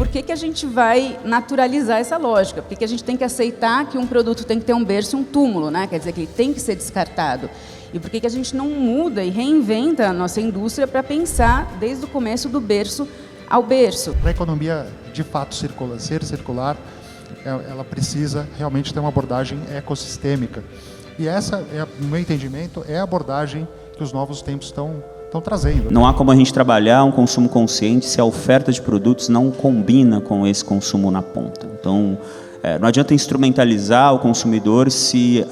por que a gente vai naturalizar essa lógica? Por que a gente tem que aceitar que um produto tem que ter um berço e um túmulo, né? Quer dizer, que ele tem que ser descartado. E por que a gente não muda e reinventa a nossa indústria para pensar desde o começo do berço ao berço? Para a economia, de fato, ser circular, ela precisa realmente ter uma abordagem ecossistêmica. E essa, no meu entendimento, é a abordagem que os novos tempos estão trazendo. Não há como a gente trabalhar um consumo consciente se a oferta de produtos não combina com esse consumo na ponta. Então, não adianta instrumentalizar o consumidor se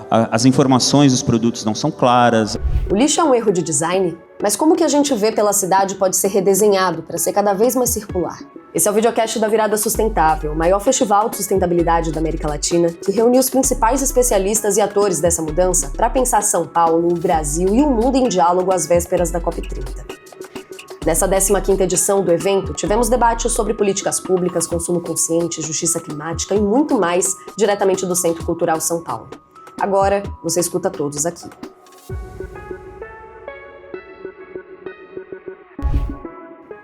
as informações dos produtos não são claras. O lixo é um erro de design, mas como que a gente vê pela cidade pode ser redesenhado para ser cada vez mais circular? Esse é o videocast da Virada Sustentável, o maior festival de sustentabilidade da América Latina, que reuniu os principais especialistas e atores dessa mudança para pensar São Paulo, o Brasil e o mundo em diálogo às vésperas da COP30. Nessa 15ª edição do evento, tivemos debates sobre políticas públicas, consumo consciente, justiça climática e muito mais diretamente do Centro Cultural São Paulo. Agora, você escuta todos aqui.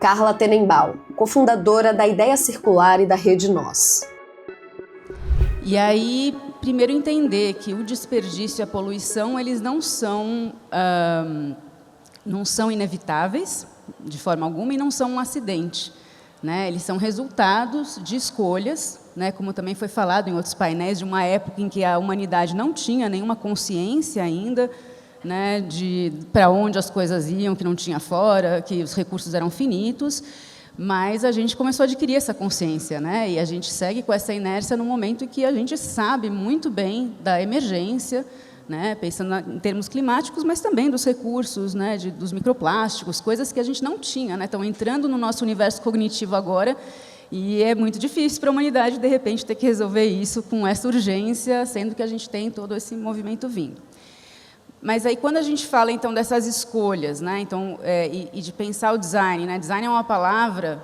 Carla Tenenbaum, cofundadora da Ideia Circular e da Rede Nós. E aí, primeiro entender que o desperdício e a poluição, eles não são inevitáveis, de forma alguma, e não são um acidente, né? Eles são resultados de escolhas, né? Como também foi falado em outros painéis, de uma época em que a humanidade não tinha nenhuma consciência ainda, né, de para onde as coisas iam, que não tinha fora, que os recursos eram finitos, mas a gente começou a adquirir essa consciência, né, e a gente segue com essa inércia no momento em que a gente sabe muito bem da emergência, né, pensando em termos climáticos, mas também dos recursos, né, dos microplásticos, coisas que a gente não tinha, né, estão entrando no nosso universo cognitivo agora, e é muito difícil para a humanidade, de repente, ter que resolver isso com essa urgência, sendo que a gente tem todo esse movimento vindo. Mas aí, quando a gente fala, então, dessas escolhas, né, então, e de pensar o design, né, design é uma palavra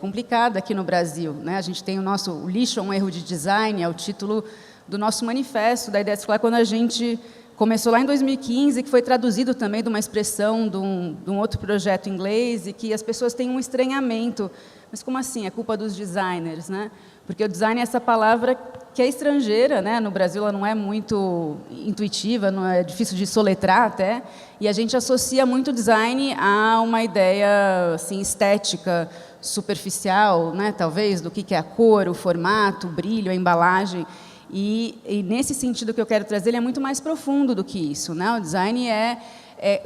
complicada aqui no Brasil, né, a gente tem o lixo é um erro de design, é o título do nosso manifesto da Ideia Circular, quando a gente começou lá em 2015, que foi traduzido também de uma expressão de um outro projeto em inglês, e que as pessoas têm um estranhamento. Mas como assim? É culpa dos designers, né? Porque o design é essa palavra que é estrangeira, né? No Brasil ela não é muito intuitiva, não é difícil de soletrar até, e a gente associa muito design a uma ideia assim, estética, superficial, né? Talvez, do que é a cor, o formato, o brilho, a embalagem. E nesse sentido que eu quero trazer, ele é muito mais profundo do que isso, né? O design é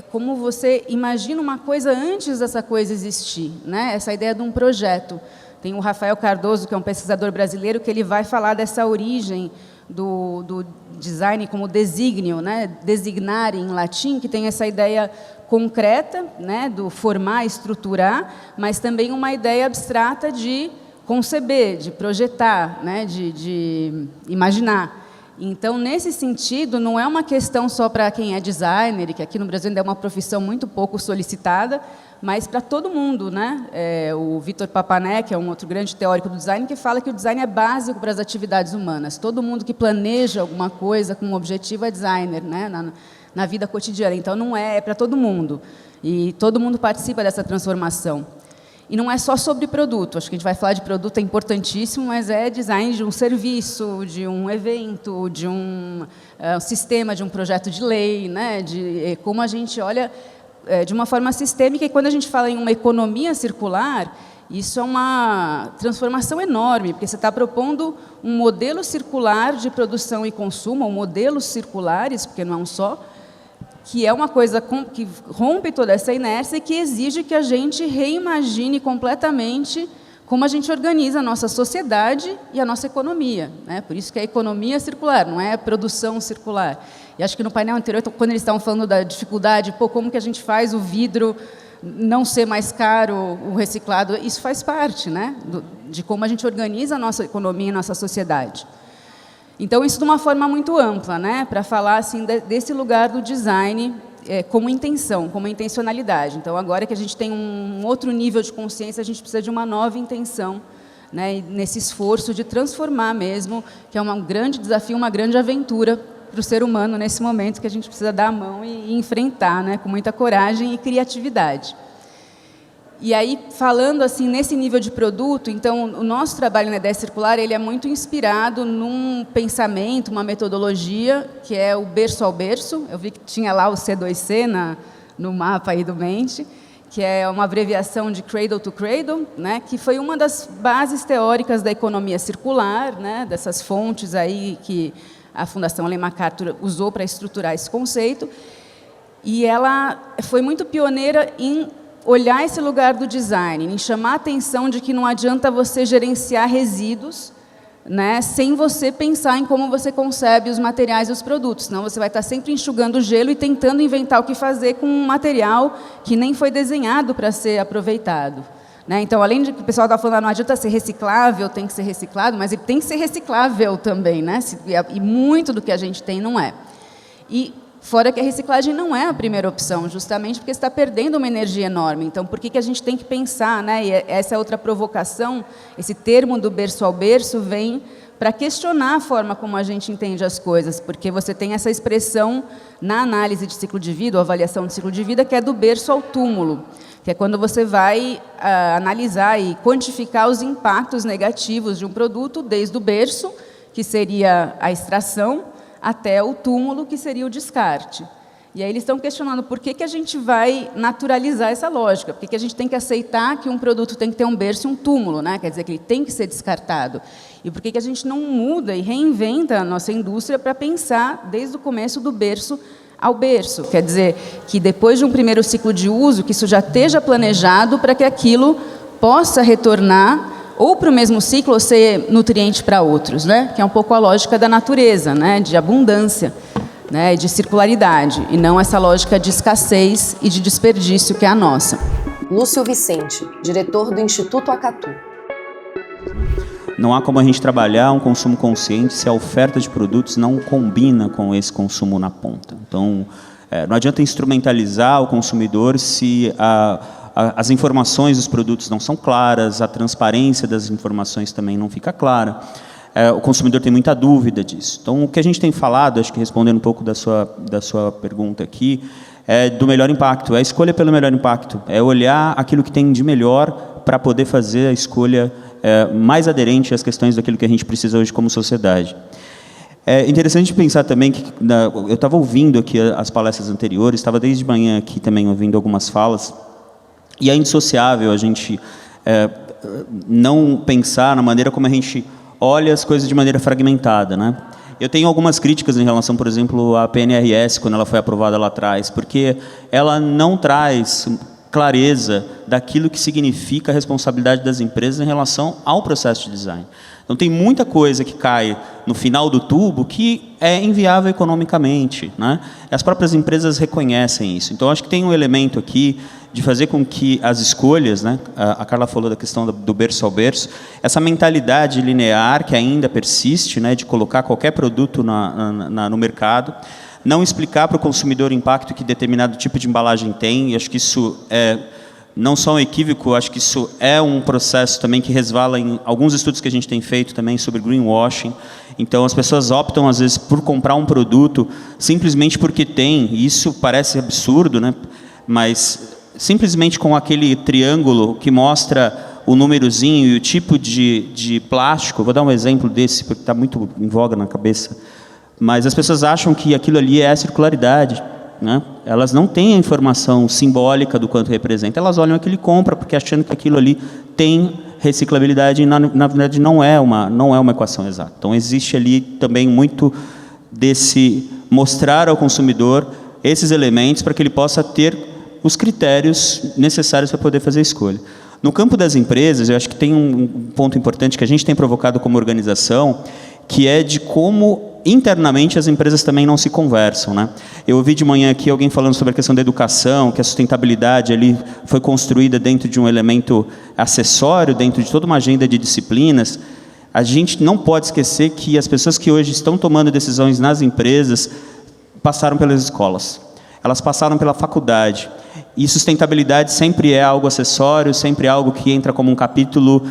como você imagina uma coisa antes dessa coisa existir, né? Essa ideia de um projeto. Tem o Rafael Cardoso, que é um pesquisador brasileiro, que ele vai falar dessa origem do design como desígnio, né? Designar em latim, que tem essa ideia concreta, né? Do formar, estruturar, mas também uma ideia abstrata de conceber, de projetar, né? de imaginar. Então, nesse sentido, não é uma questão só para quem é designer, que aqui no Brasil ainda é uma profissão muito pouco solicitada, mas para todo mundo, né? O Vitor Papané, que é um outro grande teórico do design, que fala que o design é básico para as atividades humanas. Todo mundo que planeja alguma coisa com um objetivo é designer, né? Na vida cotidiana. Então, não é para todo mundo. E todo mundo participa dessa transformação. E não é só sobre produto, acho que a gente vai falar de produto, é importantíssimo, mas é design de um serviço, de um evento, de um sistema, de um projeto de lei, né? De como a gente olha de uma forma sistêmica, e quando a gente fala em uma economia circular, isso é uma transformação enorme, porque você está propondo um modelo circular de produção e consumo, ou modelos circulares, porque não é um só, que é uma coisa que rompe toda essa inércia e que exige que a gente reimagine completamente como a gente organiza a nossa sociedade e a nossa economia, né? Por isso que é economia circular, não é produção circular. E acho que no painel anterior, quando eles estavam falando da dificuldade, como que a gente faz o vidro não ser mais caro, o reciclado, isso faz parte, né? De como a gente organiza a nossa economia e a nossa sociedade. Então, isso de uma forma muito ampla, né? Para falar assim, desse lugar do design como intenção, como intencionalidade. Então, agora que a gente tem um outro nível de consciência, a gente precisa de uma nova intenção, né? E nesse esforço de transformar mesmo, que é um grande desafio, uma grande aventura para o ser humano nesse momento, que a gente precisa dar a mão e enfrentar, né? Com muita coragem e criatividade. E aí, falando assim, nesse nível de produto, então, o nosso trabalho na ideia circular, ele é muito inspirado num pensamento, uma metodologia, que é o berço ao berço. Eu vi que tinha lá o C2C no mapa aí do Mente, que é uma abreviação de Cradle to Cradle, né, que foi uma das bases teóricas da economia circular, né, dessas fontes aí que a Fundação Ellen MacArthur usou para estruturar esse conceito. E ela foi muito pioneira em olhar esse lugar do design, em chamar a atenção de que não adianta você gerenciar resíduos, né, sem você pensar em como você concebe os materiais e os produtos. Senão você vai estar sempre enxugando o gelo e tentando inventar o que fazer com um material que nem foi desenhado para ser aproveitado. Né? Então, além de que o pessoal está falando, não adianta ser reciclável, tem que ser reciclado, mas ele tem que ser reciclável também. Né? E muito do que a gente tem não é. E fora que a reciclagem não é a primeira opção, justamente porque você está perdendo uma energia enorme. Então, por que a gente tem que pensar, né? E essa é outra provocação, esse termo do berço ao berço vem para questionar a forma como a gente entende as coisas, porque você tem essa expressão na análise de ciclo de vida, ou avaliação de ciclo de vida, que é do berço ao túmulo, que é quando você vai analisar e quantificar os impactos negativos de um produto, desde o berço, que seria a extração, até o túmulo, que seria o descarte. E aí eles estão questionando por que a gente vai naturalizar essa lógica, por que a gente tem que aceitar que um produto tem que ter um berço e um túmulo, né? Quer dizer, que ele tem que ser descartado. E por que a gente não muda e reinventa a nossa indústria para pensar desde o começo do berço ao berço? Quer dizer, que depois de um primeiro ciclo de uso, que isso já esteja planejado para que aquilo possa retornar ou para o mesmo ciclo ou ser nutriente para outros, né? Que é um pouco a lógica da natureza, né? De abundância, né? De circularidade, e não essa lógica de escassez e de desperdício que é a nossa. Lúcio Vicente, diretor do Instituto Acatu. Não há como a gente trabalhar um consumo consciente se a oferta de produtos não combina com esse consumo na ponta. Então, não adianta instrumentalizar o consumidor se as informações dos produtos não são claras, a transparência das informações também não fica clara. O consumidor tem muita dúvida disso. Então, o que a gente tem falado, acho que respondendo um pouco da sua pergunta aqui, é do melhor impacto, é a escolha pelo melhor impacto, é olhar aquilo que tem de melhor para poder fazer a escolha mais aderente às questões daquilo que a gente precisa hoje como sociedade. É interessante pensar também que eu estava ouvindo aqui as palestras anteriores, estava desde manhã aqui também ouvindo algumas falas, e é indissociável a gente não pensar na maneira como a gente olha as coisas de maneira fragmentada, né? Eu tenho algumas críticas em relação, por exemplo, à PNRS, quando ela foi aprovada lá atrás, porque ela não traz clareza daquilo que significa a responsabilidade das empresas em relação ao processo de design. Então, tem muita coisa que cai no final do tubo que é inviável economicamente, né? As próprias empresas reconhecem isso. Então, acho que tem um elemento aqui de fazer com que as escolhas, né? A Carla falou da questão do berço ao berço, essa mentalidade linear que ainda persiste, né? De colocar qualquer produto no mercado, não explicar para o consumidor o impacto que determinado tipo de embalagem tem, e acho que isso é não só um equívoco, acho que isso é um processo também que resvala em alguns estudos que a gente tem feito também sobre greenwashing. Então, as pessoas optam, às vezes, por comprar um produto simplesmente porque tem, e isso parece absurdo, né? Mas simplesmente com aquele triângulo que mostra o númerozinho e o tipo de plástico, vou dar um exemplo desse, porque está muito em voga na cabeça, mas as pessoas acham que aquilo ali é a circularidade, né? Elas não têm a informação simbólica do quanto representa, elas olham aquilo e compram, porque achando que aquilo ali tem reciclabilidade, e na verdade não é uma equação exata. Então, existe ali também muito desse mostrar ao consumidor esses elementos para que ele possa ter os critérios necessários para poder fazer a escolha. No campo das empresas, eu acho que tem um ponto importante que a gente tem provocado como organização, que é de como internamente as empresas também não se conversam, né? Eu ouvi de manhã aqui alguém falando sobre a questão da educação, que a sustentabilidade ali foi construída dentro de um elemento acessório, dentro de toda uma agenda de disciplinas. A gente não pode esquecer que as pessoas que hoje estão tomando decisões nas empresas passaram pelas escolas, elas passaram pela faculdade. E sustentabilidade sempre é algo acessório, sempre é algo que entra como um capítulo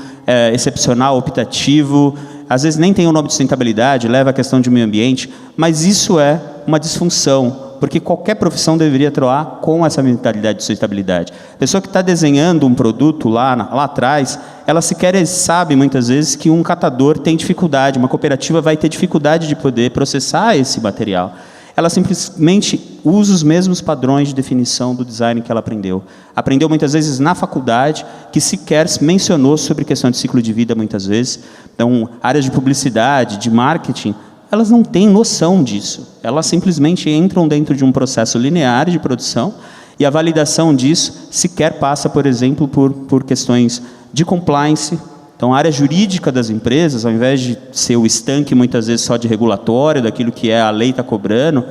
excepcional, optativo. Às vezes nem tem o nome de sustentabilidade, leva a questão de meio ambiente, mas isso é uma disfunção, porque qualquer profissão deveria atuar com essa mentalidade de sustentabilidade. A pessoa que está desenhando um produto lá atrás, ela sequer sabe, muitas vezes, que um catador tem dificuldade, uma cooperativa vai ter dificuldade de poder processar esse material. Ela simplesmente usa os mesmos padrões de definição do design que ela aprendeu. Aprendeu muitas vezes na faculdade, que sequer mencionou sobre questão de ciclo de vida muitas vezes. Então, áreas de publicidade, de marketing, elas não têm noção disso. Elas simplesmente entram dentro de um processo linear de produção e a validação disso sequer passa, por exemplo, por questões de compliance. Então, a área jurídica das empresas, ao invés de ser o estanque, muitas vezes, só de regulatório, daquilo que a lei está cobrando,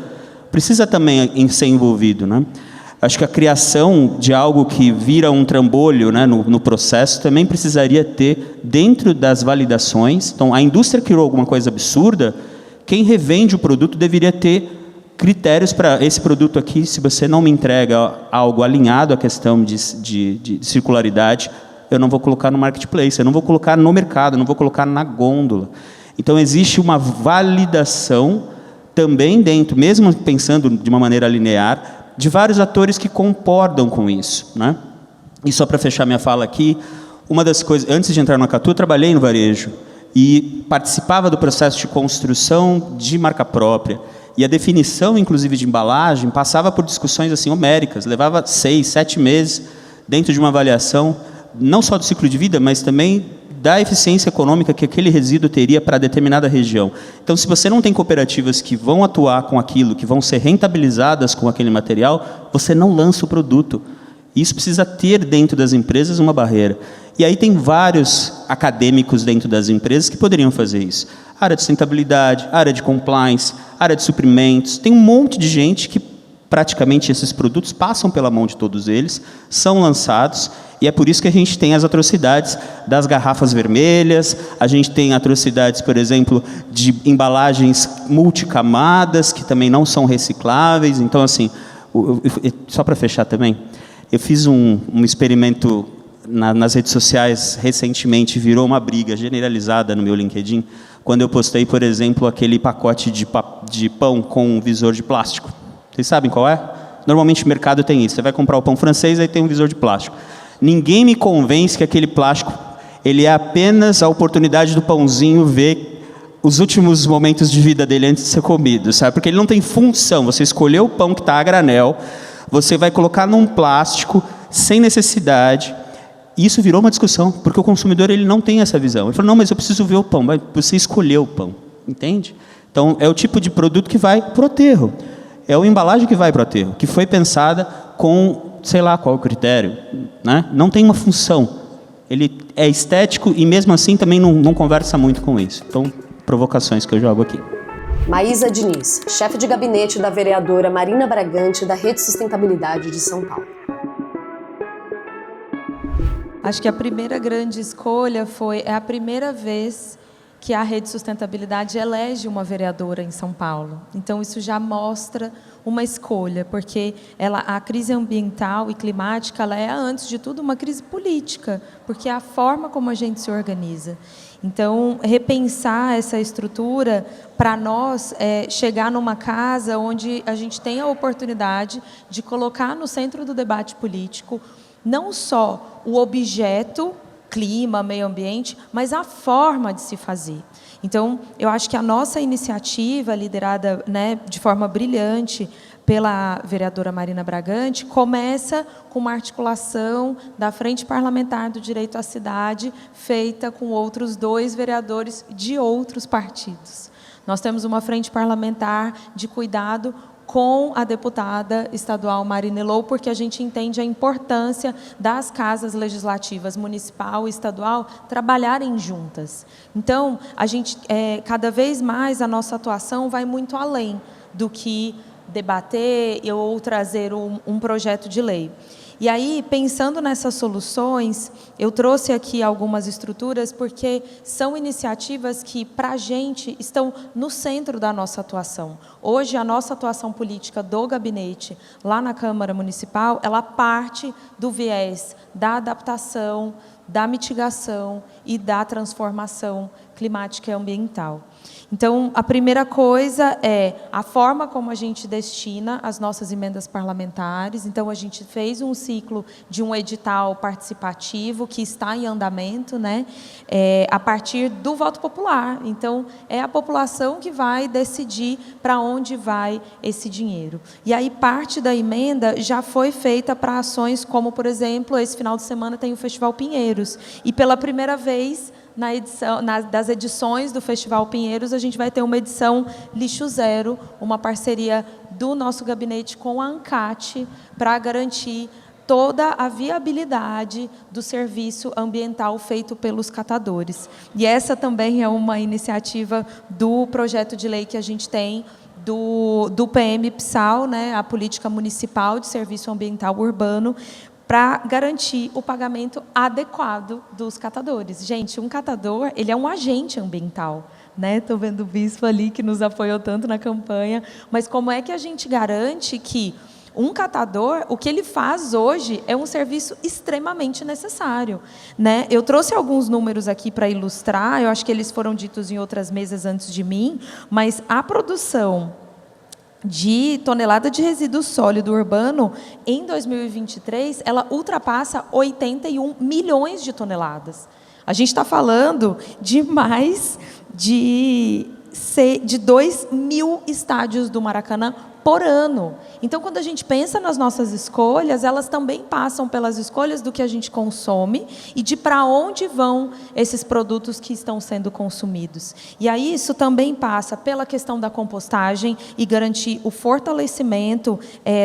precisa também ser envolvido, né? Acho que a criação de algo que vira um trambolho, né, no processo também precisaria ter dentro das validações. Então, a indústria criou alguma coisa absurda, quem revende o produto deveria ter critérios para esse produto aqui, se você não me entrega algo alinhado à questão de circularidade, eu não vou colocar no marketplace, eu não vou colocar no mercado, eu não vou colocar na gôndola. Então, existe uma validação também dentro, mesmo pensando de uma maneira linear, de vários atores que concordam com isso, né? E só para fechar minha fala aqui, uma das coisas, antes de entrar no Acatu, eu trabalhei no varejo e participava do processo de construção de marca própria. E a definição, inclusive, de embalagem, passava por discussões assim homéricas, levava 6, 7 meses dentro de uma avaliação, não só do ciclo de vida, mas também da eficiência econômica que aquele resíduo teria para determinada região. Então, se você não tem cooperativas que vão atuar com aquilo, que vão ser rentabilizadas com aquele material, você não lança o produto. Isso precisa ter dentro das empresas uma barreira. E aí tem vários acadêmicos dentro das empresas que poderiam fazer isso. Área de sustentabilidade, área de compliance, área de suprimentos. Tem um monte de gente que praticamente esses produtos passam pela mão de todos eles, são lançados. E é por isso que a gente tem as atrocidades das garrafas vermelhas, a gente tem atrocidades, por exemplo, de embalagens multicamadas, que também não são recicláveis. Então, assim, só para fechar também, eu fiz um experimento nas redes sociais recentemente, virou uma briga generalizada no meu LinkedIn, quando eu postei, por exemplo, aquele pacote de pão com um visor de plástico. Vocês sabem qual é? Normalmente o mercado tem isso. Você vai comprar o pão francês, aí tem um visor de plástico. Ninguém me convence que aquele plástico ele é apenas a oportunidade do pãozinho ver os últimos momentos de vida dele antes de ser comido, sabe? Porque ele não tem função. Você escolheu o pão que está a granel, você vai colocar num plástico sem necessidade. E isso virou uma discussão, porque o consumidor ele não tem essa visão. Ele falou, não, mas eu preciso ver o pão. Mas você escolheu o pão, entende? Então, é o tipo de produto que vai para o aterro. É a embalagem que vai para o aterro, que foi pensada com, sei lá qual o critério, né? Não tem uma função. Ele é estético e, mesmo assim, também não conversa muito com isso. Então, provocações que eu jogo aqui. Maísa Diniz, chefe de gabinete da vereadora Marina Bragante, da Rede Sustentabilidade de São Paulo. Acho que a primeira grande escolha é a primeira vez que a Rede Sustentabilidade elege uma vereadora em São Paulo. Então, isso já mostra uma escolha, porque a crise ambiental e climática ela é, antes de tudo, uma crise política, porque é a forma como a gente se organiza. Então, repensar essa estrutura, para nós, é chegar numa casa onde a gente tem a oportunidade de colocar no centro do debate político não só o objeto, clima, meio ambiente, mas a forma de se fazer. Então, eu acho que a nossa iniciativa, liderada, né, de forma brilhante pela vereadora Marina Bragante, começa com uma articulação da Frente Parlamentar do Direito à Cidade, feita com outros 2 vereadores de outros partidos. Nós temos uma frente parlamentar de cuidado com a deputada estadual Marina Elô, porque a gente entende a importância das casas legislativas municipal e estadual trabalharem juntas. Então, a gente, cada vez mais, a nossa atuação vai muito além do que debater ou trazer um projeto de lei. E aí, pensando nessas soluções, eu trouxe aqui algumas estruturas, porque são iniciativas que, para a gente, estão no centro da nossa atuação. Hoje, a nossa atuação política do gabinete, lá na Câmara Municipal, ela parte do viés da adaptação, da mitigação e da transformação climática e ambiental. Então, a primeira coisa é a forma como a gente destina as nossas emendas parlamentares. Então, a gente fez um ciclo de um edital participativo que está em andamento, né, a partir do voto popular. Então, é a população que vai decidir para onde vai esse dinheiro. E aí, parte da emenda já foi feita para ações como, por exemplo, esse final de semana tem o Festival Pinheiros. E, pela primeira vez, das edições do Festival Pinheiros, a gente vai ter uma edição Lixo Zero, uma parceria do nosso gabinete com a ANCAT, para garantir toda a viabilidade do serviço ambiental feito pelos catadores. E essa também é uma iniciativa do projeto de lei que a gente tem do PM-PSAL, né, a Política Municipal de Serviço Ambiental Urbano, para garantir o pagamento adequado dos catadores. Gente, um catador, ele é um agente ambiental, né? Estou vendo o bispo ali que nos apoiou tanto na campanha, mas como é que a gente garante que um catador, o que ele faz hoje é um serviço extremamente necessário, né? Eu trouxe alguns números aqui para ilustrar, eu acho que eles foram ditos em outras mesas antes de mim, mas a produção de tonelada de resíduo sólido urbano, em 2023, ela ultrapassa 81 milhões de toneladas. A gente está falando de mais de 2.000 estádios do Maracanã por ano. Então, quando a gente pensa nas nossas escolhas, elas também passam pelas escolhas do que a gente consome e de para onde vão esses produtos que estão sendo consumidos. E aí isso também passa pela questão da compostagem e garantir o fortalecimento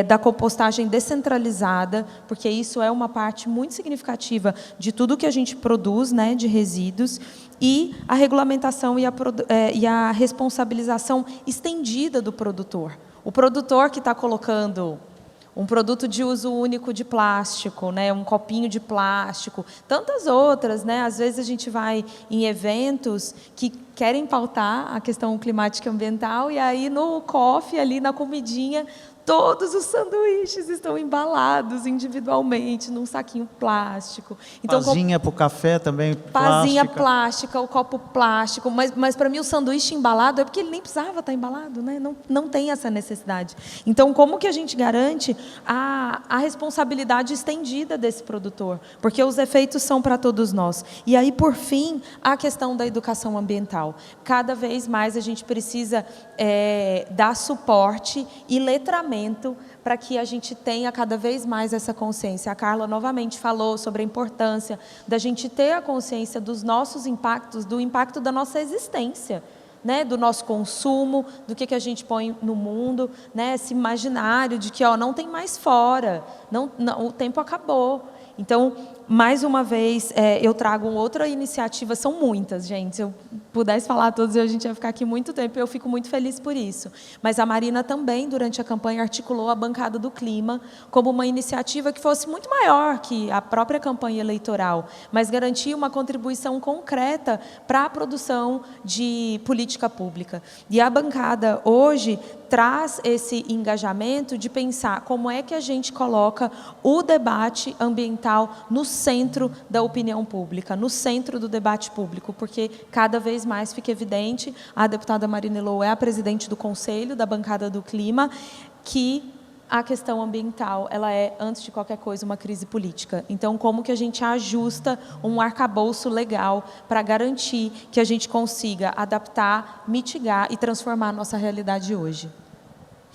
da compostagem descentralizada, porque isso é uma parte muito significativa de tudo que a gente produz, né, de resíduos, e a regulamentação e a responsabilização estendida do produtor. O produtor que está colocando um produto de uso único de plástico, né, um copinho de plástico, tantas outras, né, às vezes a gente vai em eventos que querem pautar a questão climática e ambiental e aí no coffee, ali na comidinha, todos os sanduíches estão embalados individualmente num saquinho plástico. Então, pazinha para o café também, pazinha plástica, o copo plástico. Mas para mim o sanduíche embalado é porque ele nem precisava estar embalado, né? Não tem essa necessidade. Então, como que a gente garante a responsabilidade estendida desse produtor? Porque os efeitos são para todos nós. E aí, por fim, a questão da educação ambiental. Cada vez mais a gente precisa dar suporte e letramento para que a gente tenha cada vez mais essa consciência. A Carla novamente falou sobre a importância da gente ter a consciência dos nossos impactos, do impacto da nossa existência, né, do nosso consumo, do que a gente põe no mundo, né, esse imaginário de que não tem mais fora, não, o tempo acabou. Então, mais uma vez, eu trago outra iniciativa, são muitas, gente, se eu pudesse falar todas, a gente ia ficar aqui muito tempo, eu fico muito feliz por isso. Mas a Marina também, durante a campanha, articulou a Bancada do Clima como uma iniciativa que fosse muito maior que a própria campanha eleitoral, mas garantia uma contribuição concreta para a produção de política pública. E a bancada, hoje, traz esse engajamento de pensar como é que a gente coloca o debate ambiental no centro da opinião pública, no centro do debate público, porque cada vez mais fica evidente, a deputada Marina Elô é a presidente do Conselho da Bancada do Clima, que a questão ambiental, ela é, antes de qualquer coisa, uma crise política. Então, como que a gente ajusta um arcabouço legal para garantir que a gente consiga adaptar, mitigar e transformar a nossa realidade hoje?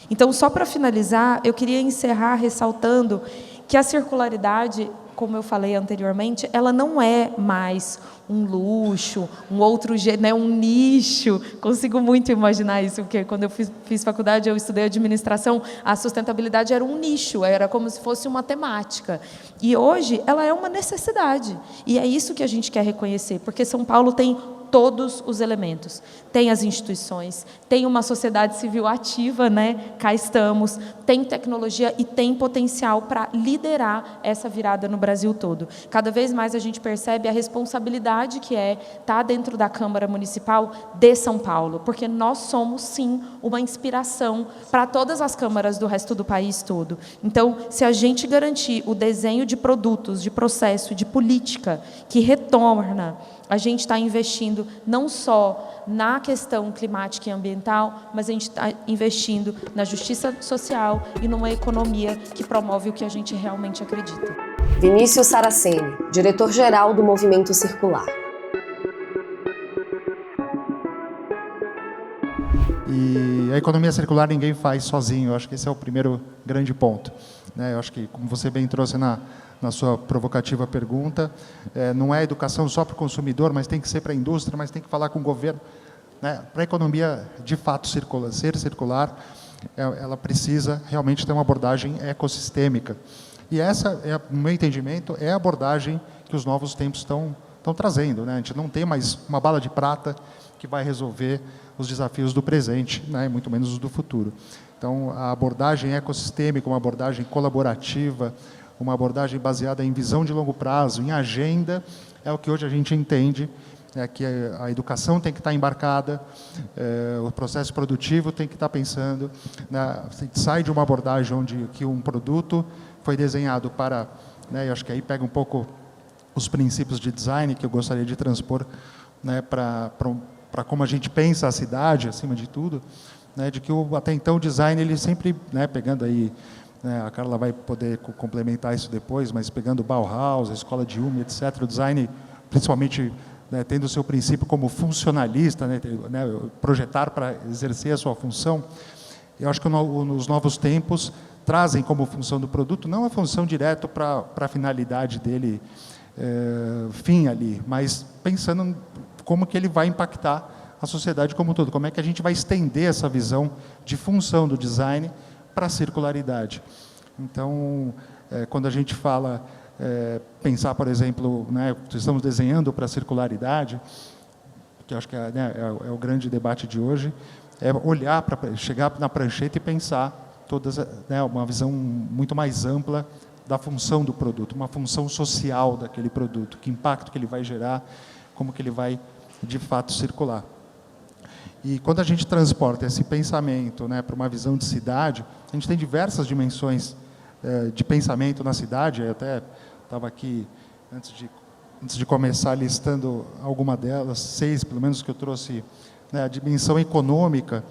Então, só para finalizar, eu queria encerrar ressaltando que a circularidade, como eu falei anteriormente, ela não é mais um luxo, um outro jeito, né, um nicho. Consigo muito imaginar isso, porque quando eu fiz faculdade, eu estudei administração, a sustentabilidade era um nicho, era como se fosse uma temática. E hoje ela é uma necessidade. E é isso que a gente quer reconhecer, porque São Paulo tem todos os elementos. Tem as instituições, tem uma sociedade civil ativa, né? Cá estamos, tem tecnologia e tem potencial para liderar essa virada no Brasil todo. Cada vez mais a gente percebe a responsabilidade que estar dentro da Câmara Municipal de São Paulo, porque nós somos, sim, uma inspiração para todas as câmaras do resto do país todo. Então, se a gente garantir o desenho de produtos, de processo, de política, que retorna a gente está investindo não só na questão climática e ambiental, mas a gente está investindo na justiça social e numa economia que promove o que a gente realmente acredita. Vinícius Saraceni, diretor-geral do Movimento Circular. E a economia circular ninguém faz sozinho, eu acho que esse é o primeiro grande ponto, né? Eu acho que, como você bem trouxe na sua provocativa pergunta, não é educação só para o consumidor, mas tem que ser para a indústria, mas tem que falar com o governo, né? Para a economia, de fato, ser circular, ela precisa realmente ter uma abordagem ecossistêmica. E essa, no meu entendimento, é a abordagem que os novos tempos estão trazendo, né? A gente não tem mais uma bala de prata que vai resolver os desafios do presente, né, e muito menos os do futuro. Então, a abordagem ecossistêmica, uma abordagem colaborativa, uma abordagem baseada em visão de longo prazo, em agenda, é o que hoje a gente entende, que a educação tem que estar embarcada, o processo produtivo tem que estar pensando, né, sai de uma abordagem onde que um produto foi desenhado para, né, eu acho que aí pega um pouco os princípios de design que eu gostaria de transpor, né, para como a gente pensa a cidade, acima de tudo, né, de que até então o design, ele sempre, né, pegando aí, né, a Carla vai poder complementar isso depois, mas pegando o Bauhaus, a escola de Ulm, etc., o design, principalmente, né, tendo o seu princípio como funcionalista, né, projetar para exercer a sua função, eu acho que os novos tempos trazem como função do produto, não a função direto para a finalidade dele, fim ali, mas pensando como que ele vai impactar a sociedade como um todo, como é que a gente vai estender essa visão de função do design para a circularidade. Então, quando a gente fala, pensar, por exemplo, né, estamos desenhando para a circularidade, que eu acho que é o grande debate de hoje, é olhar para chegar na prancheta e pensar todas, né, uma visão muito mais ampla da função do produto, uma função social daquele produto, que impacto que ele vai gerar, como que ele vai, de fato, circular. E quando a gente transporta esse pensamento, né, para uma visão de cidade, a gente tem diversas dimensões de pensamento na cidade. Eu até estava aqui, antes de começar, listando alguma delas, 6, pelo menos, que eu trouxe, né, a dimensão econômica,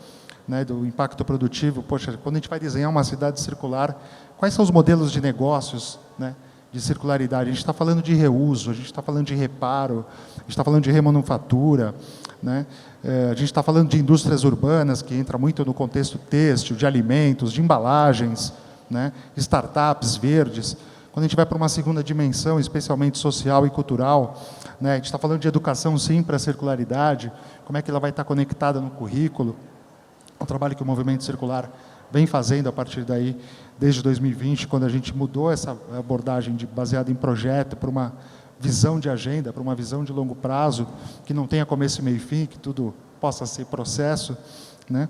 né, do impacto produtivo. Poxa, quando a gente vai desenhar uma cidade circular, quais são os modelos de negócios, né, de circularidade? A gente está falando de reuso, a gente está falando de reparo, a gente está falando de remanufatura, né? A gente está falando de indústrias urbanas, que entra muito no contexto têxtil, de alimentos, de embalagens, né? Startups verdes. Quando a gente vai para uma segunda dimensão, especialmente social e cultural, né, a gente está falando de educação, sim, para a circularidade, como é que ela vai estar conectada no currículo, o trabalho que o Movimento Circular vem fazendo a partir daí, desde 2020, quando a gente mudou essa abordagem baseada em projeto para uma visão de agenda, para uma visão de longo prazo, que não tenha começo, meio e fim, que tudo possa ser processo, né?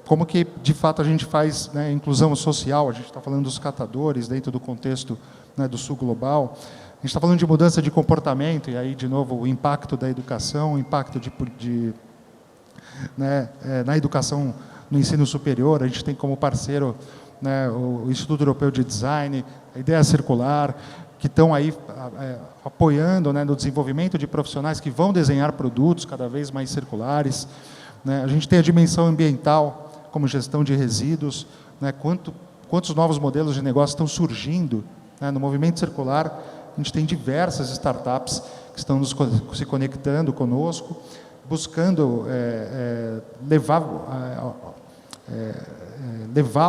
Como que, de fato, a gente faz, né, inclusão social. A gente está falando dos catadores dentro do contexto, né, do sul global. A gente está falando de mudança de comportamento, e aí, de novo, o impacto da educação, o impacto né, na educação no ensino superior. A gente tem como parceiro, né, o Instituto Europeu de Design, a Ideia Circular, que estão aí apoiando, né, no desenvolvimento de profissionais que vão desenhar produtos cada vez mais circulares, né? A gente tem a dimensão ambiental, como gestão de resíduos, né? Quantos novos modelos de negócio estão surgindo, né? No movimento circular, a gente tem diversas startups que estão se conectando conosco, buscando levar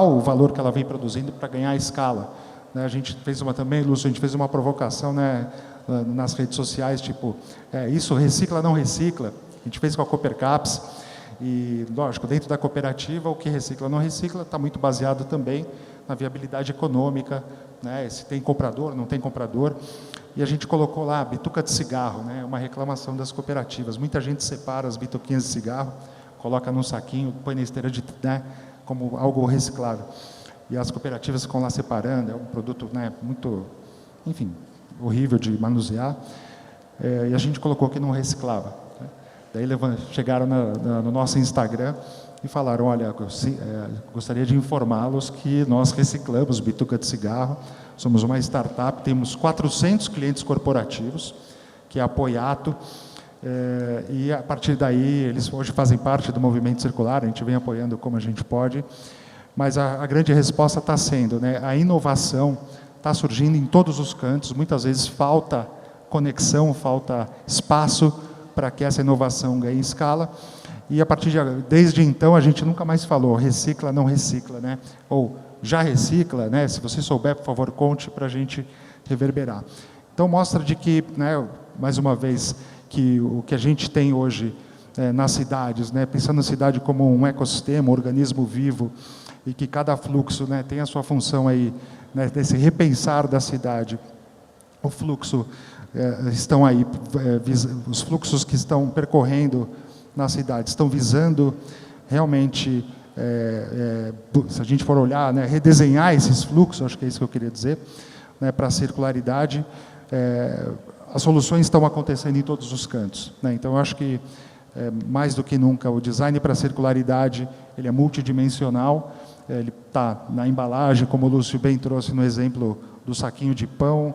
o valor que ela vem produzindo para ganhar escala. A gente fez também, Lúcio, a gente fez uma provocação, né, nas redes sociais, tipo, isso recicla, não recicla. A gente fez com a Coopercaps, e, lógico, dentro da cooperativa, o que recicla, não recicla, está muito baseado também na viabilidade econômica, né, se tem comprador, não tem comprador. E a gente colocou lá bituca de cigarro, né, uma reclamação das cooperativas. Muita gente separa as bituquinhas de cigarro, coloca num saquinho, põe na esteira né, como algo reciclável. E as cooperativas ficam lá separando, é um produto, né, muito, enfim, horrível de manusear, e a gente colocou que não reciclava. Né? Daí chegaram no nosso Instagram e falaram, olha, gostaria de informá-los que nós reciclamos bituca de cigarro, somos uma startup, temos 400 clientes corporativos, que é a Apoiato, e a partir daí eles hoje fazem parte do movimento circular, a gente vem apoiando como a gente pode, mas a grande resposta está sendo, né, a inovação está surgindo em todos os cantos, muitas vezes falta conexão, falta espaço para que essa inovação ganhe escala, e desde então a gente nunca mais falou recicla, não recicla, né? Ou já recicla, né? Se você souber, por favor, conte para a gente reverberar. Então mostra de que, né, mais uma vez, que o que a gente tem hoje nas cidades, né, pensando na cidade como um ecossistema, um organismo vivo, e que cada fluxo, né, tem a sua função aí, né, desse repensar da cidade. O fluxo estão aí, os fluxos que estão percorrendo na cidade estão visando realmente, se a gente for olhar, né, redesenhar esses fluxos, acho que é isso que eu queria dizer, né, para a circularidade. As soluções estão acontecendo em todos os cantos, né? Então, eu acho que, mais do que nunca, o design para a circularidade ele é multidimensional, ele está na embalagem, como o Lúcio bem trouxe no exemplo do saquinho de pão,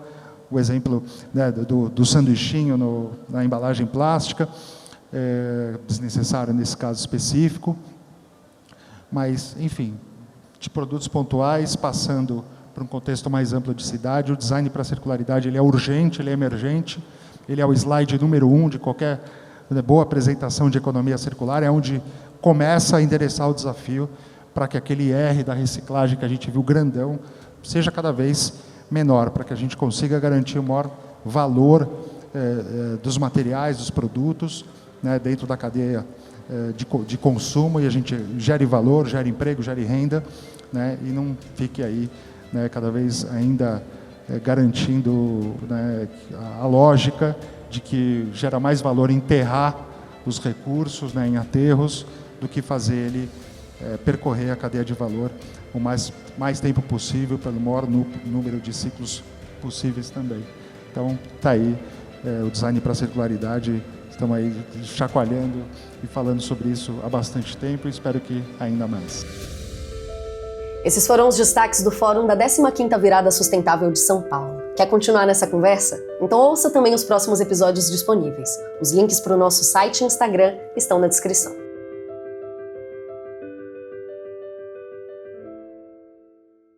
o exemplo, né, do sanduichinho na embalagem plástica, desnecessário nesse caso específico, mas, enfim, de produtos pontuais, passando para um contexto mais amplo de cidade, o design para a circularidade ele é urgente, ele é emergente, ele é o slide número 1 de qualquer boa apresentação de economia circular, é onde começa a endereçar o desafio para que aquele R da reciclagem que a gente viu grandão seja cada vez menor, para que a gente consiga garantir o maior valor dos materiais, dos produtos, né, dentro da cadeia de consumo, e a gente gere valor, gere emprego, gere renda, né, e não fique aí, né, cada vez ainda garantindo, né, a lógica de que gera mais valor enterrar os recursos, né, em aterros, do que fazer ele percorrer a cadeia de valor o mais tempo possível, pelo maior número de ciclos possíveis também. Então, está aí o design para a circularidade, estamos aí chacoalhando e falando sobre isso há bastante tempo, e espero que ainda mais. Esses foram os destaques do Fórum da 15ª Virada Sustentável de São Paulo. Quer continuar nessa conversa? Então ouça também os próximos episódios disponíveis. Os links para o nosso site e Instagram estão na descrição.